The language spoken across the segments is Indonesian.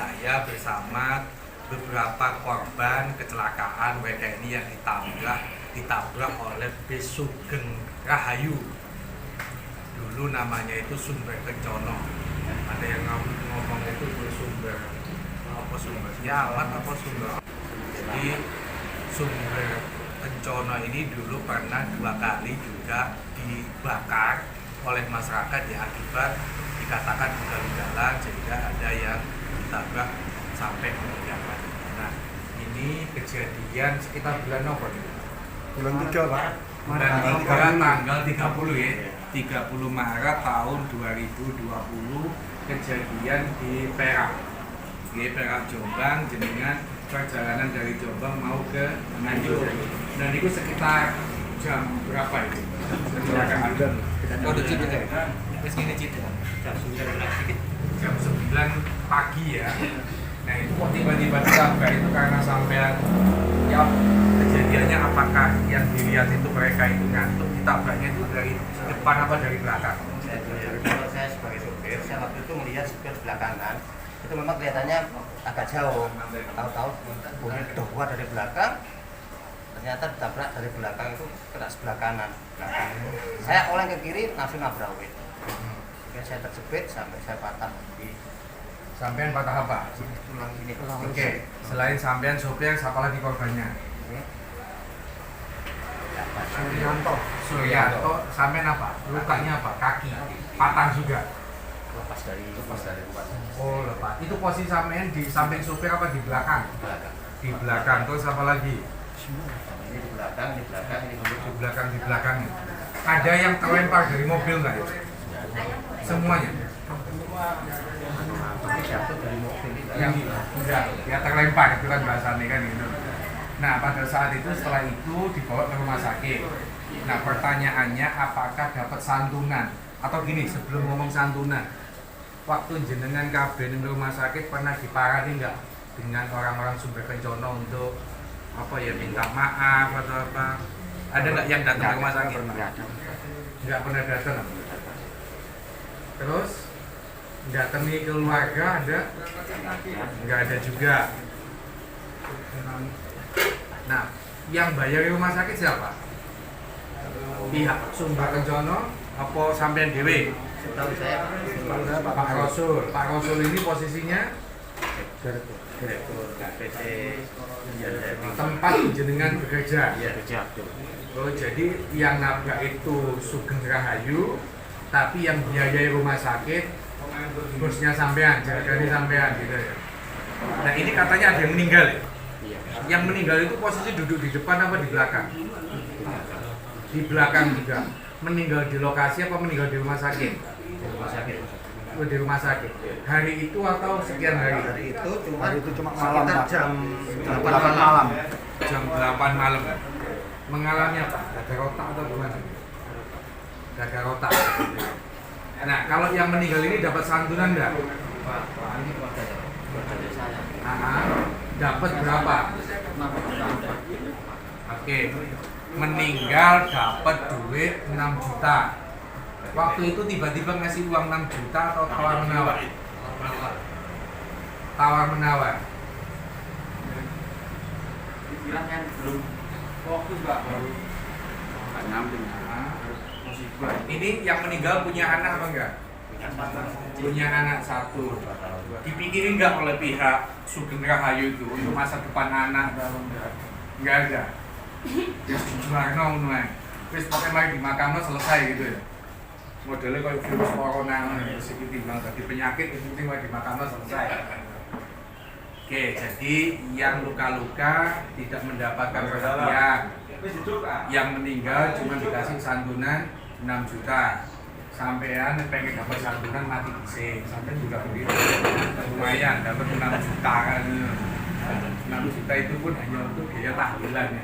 saya bersama beberapa korban kecelakaan WTNI yang ditabrak oleh bis Sugeng Rahayu. Dulu namanya itu Sumber Kencono. Ada yang ngomong itu Sumber Yamat apa Sumber. Jadi Sumber Kencono ini dulu pernah 2 kali juga dibakar oleh masyarakat ya, akibat dikatakan ugal-ugalan sehingga ada yang ditabrak sampai meninggal. Nah, ini kejadian sekitar bulan apa nih? Bulan 3 Pak. Bulan tanggal 30 ya. 30 Maret tahun 2020 kejadian di Perak. Di Perak Jombang, jenengan perjalanan dari Jombang mau ke Nganjuk. Dan itu sekitar jam berapa itu? Kecelakaan. Oh, udah cidit ya? Terus gini cidit. Jam 9 pagi ya. Nah itu kok tiba-tiba ditabrak itu karena sampean ya, kejadiannya apakah yang dilihat itu mereka itu ngantuk, ditabraknya itu dari depan apa dari belakang? Saya sebagai supir, saya waktu itu melihat supir sebelah kanan itu memang kelihatannya agak jauh. Tahu-tahu bunyi dua dari belakang, ternyata ditabrak dari belakang itu kena sebelah kanan. Saya oleng ke kiri langsung nabrak. Kemudian saya terjepit sampai saya patah di Sampean patah apa? tulang ini. Oke, selain sampean sopir, siapa lagi korbannya? Suryanto, sampean apa? Lukanya apa? Kaki, patah juga. Lepas dari Oh, lepas. Itu posisi sampean di samping sopir apa di belakang? belakang. Di belakang. Terus apa lagi? Ini di belakang, ini Di belakang. Ada yang terlempar dari mobil nggak? Semuanya. jatuh dari mobil itu. Yang enggak, ya terlempar itu kan bahasanya kan gitu. Nah pada saat itu setelah itu dibawa ke rumah sakit. Nah pertanyaannya apakah dapat santunan atau gini sebelum ngomong santunan, waktu jenengan kabin di rumah sakit pernah diparani nggak dengan orang-orang Sumber Kencono untuk apa ya minta maaf atau apa? Ada nggak yang datang ke rumah sakit? Nggak pernah datang. Terus datangi keluarga ada? Nggak ada juga. Nah, yang bayar rumah sakit siapa? Pihak Sumber Kencono apa sampean dhewe? Setahu saya Pak Rasul. Pak Rasul ini posisinya direktur KPC tempat jenengan bekerja. ya. Oh, jadi yang nabrak itu Sugeng Rahayu, tapi yang biayai rumah sakit bosnya sampean, jaganya sampean gitu ya. Nah ini katanya ada yang meninggal ya? Yang meninggal itu posisi duduk di depan apa di belakang? Di belakang juga. Meninggal di lokasi apa meninggal di rumah sakit? Oh, di rumah sakit. Hari itu atau sekian hari? Hari itu cuma malam sekitar Pak. jam 8 malam. Jam 8 malam. Mengalami apa? Gagal otak atau gimana? Gagal otak. Nah, kalau yang meninggal ini dapat santunan enggak? ini keluarga saya. Dapat berapa? Oke. Meninggal dapat duit 6 juta. Waktu itu tiba-tiba ngasih uang 6 juta atau tawar menawar? Tawar menawar. Dibilang kan belum fokus Pak, baru Ini yang meninggal punya anak apa enggak? Punya anak 1. Dipikirin enggak oleh pihak Sugeng Rahayu itu untuk masa depan anak atau enggak? Enggak ada. Terus dijualno ngono ae. Wis pokoke mari di makamnya selesai gitu ya. Modelnya kayak virus corona sing timbang dadi penyakit yang penting mari di makamnya selesai. Oke, jadi yang luka-luka tidak mendapatkan perhatian. Yang meninggal cuma dikasih santunan 6 juta. Sampean pengen dapat santunan mati dhisik. Sampean juga begitu. Lumayan dapat 6 juta kan. 6 juta itu pun hanya untuk biaya tahlilan ya.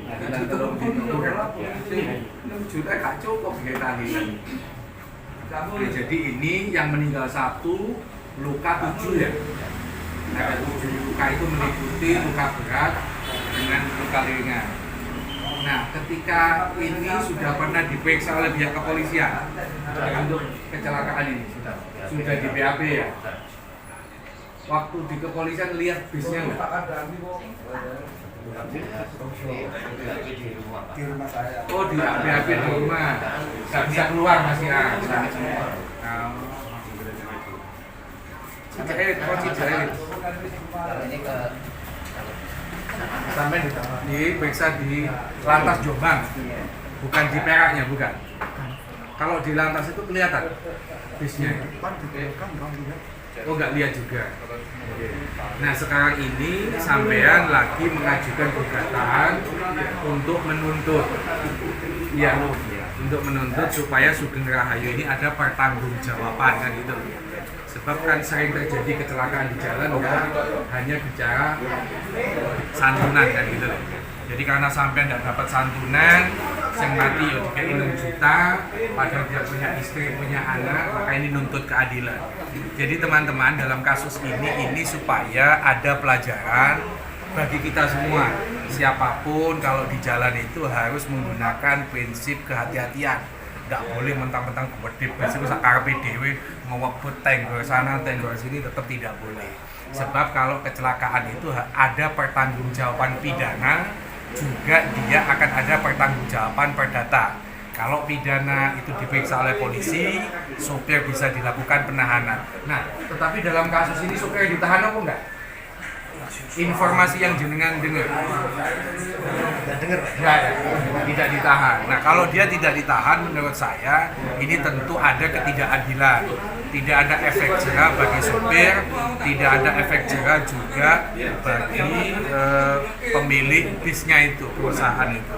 Tahlilan telung dino. 6 juta gak cukup biaya tahlilan. Jadi ini yang meninggal 1, luka 7 ya. Nah, 7 luka itu meliputi luka berat dengan luka ringan. Nah, ketika ini sudah pernah diperiksa oleh pihak kepolisian untuk kecelakaan ini sudah di BAP ya. waktu di kepolisian lihat bisnya nggak? Di rumah saya. Oh, di BAP di rumah. Nggak bisa keluar Mas ya? Kunci jahit. Kalau ini ke Sampai di periksa di lantas Jombang, bukan di Peraknya, bukan. Kalau di lantas itu kelihatan bisnya. Depan di belakang kan lihat. Oh, nggak lihat juga. Nah, sekarang ini sampean lagi mengajukan gugatan untuk menuntut, ya, untuk menuntut supaya Sugeng Rahayu ini ada pertanggungjawaban kan gitu. Sebab kan sering terjadi kecelakaan di jalan ya, hanya bicara santunan kan gitu loh. Jadi karena sampai tidak dapat santunan, yang mati ya dikasih 6 juta, padahal dia punya istri, punya anak, maka ini nuntut keadilan. Jadi teman-teman dalam kasus ini supaya ada pelajaran bagi kita semua. Siapapun kalau di jalan itu harus menggunakan prinsip kehati-hatian. Nggak boleh mentang-mentang gede, besok sakarpe dewe ngewebut tenggor sana, tenggor sini, tetap tidak boleh. Sebab kalau kecelakaan itu ada pertanggungjawaban pidana, juga dia akan ada pertanggungjawaban perdata. Kalau pidana itu diperiksa oleh polisi, sopir bisa dilakukan penahanan. Nah, tetapi dalam kasus ini sopir ditahan apa enggak? Informasi yang jenengan dengar. nggak dengar, Pak. Ya, tidak ditahan. Nah, kalau dia tidak ditahan, menurut saya ini tentu ada ketidakadilan. Tidak ada efek jera bagi supir, tidak ada efek jera juga bagi pemilik bisnya itu, perusahaan itu.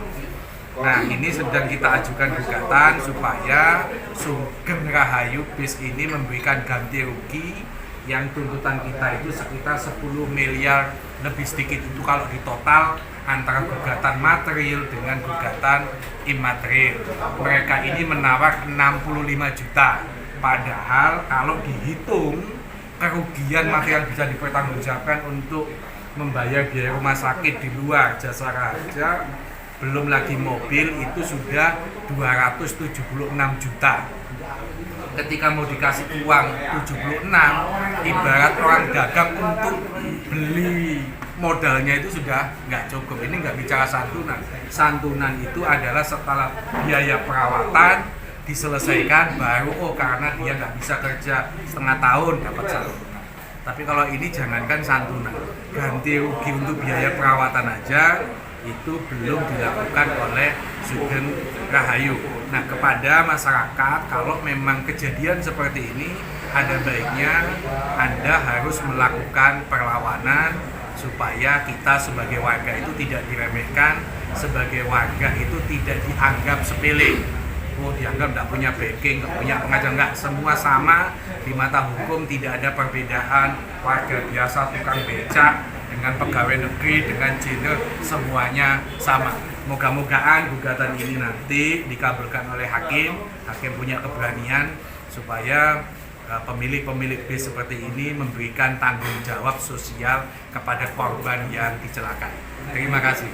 Nah, ini sedang kita ajukan gugatan supaya Sugeng Rahayu bis ini memberikan ganti rugi yang tuntutan kita itu sekitar 10 miliar lebih sedikit itu kalau ditotal antara gugatan material dengan gugatan imaterial. Mereka ini menawar 65 juta. Padahal kalau dihitung kerugian material bisa dipertanggungjawabkan untuk membayar biaya rumah sakit di luar jasa raja, belum lagi mobil itu sudah 276 juta. Ketika mau dikasih uang 76, ibarat orang dagang untuk beli modalnya itu sudah nggak cukup. Ini nggak bicara santunan. Santunan itu adalah setelah biaya perawatan diselesaikan baru karena dia nggak bisa kerja setengah tahun dapat santunan. Tapi kalau ini jangankan santunan, ganti rugi untuk biaya perawatan aja itu belum dilakukan oleh Sugeng Rahayu. Nah, kepada masyarakat kalau memang kejadian seperti ini ada baiknya Anda harus melakukan perlawanan supaya kita sebagai warga itu tidak diremehkan, sebagai warga itu tidak dianggap sepele. Oh, dianggap tidak punya backing, tidak punya pengajar, enggak, semua sama di mata hukum, tidak ada perbedaan warga biasa, tukang becak dengan pegawai negeri, dengan jenderal, semuanya sama. Moga-mogaan gugatan ini nanti dikabulkan oleh hakim punya keberanian supaya pemilik-pemilik bis seperti ini memberikan tanggung jawab sosial kepada korban yang dicelakai. Terima kasih.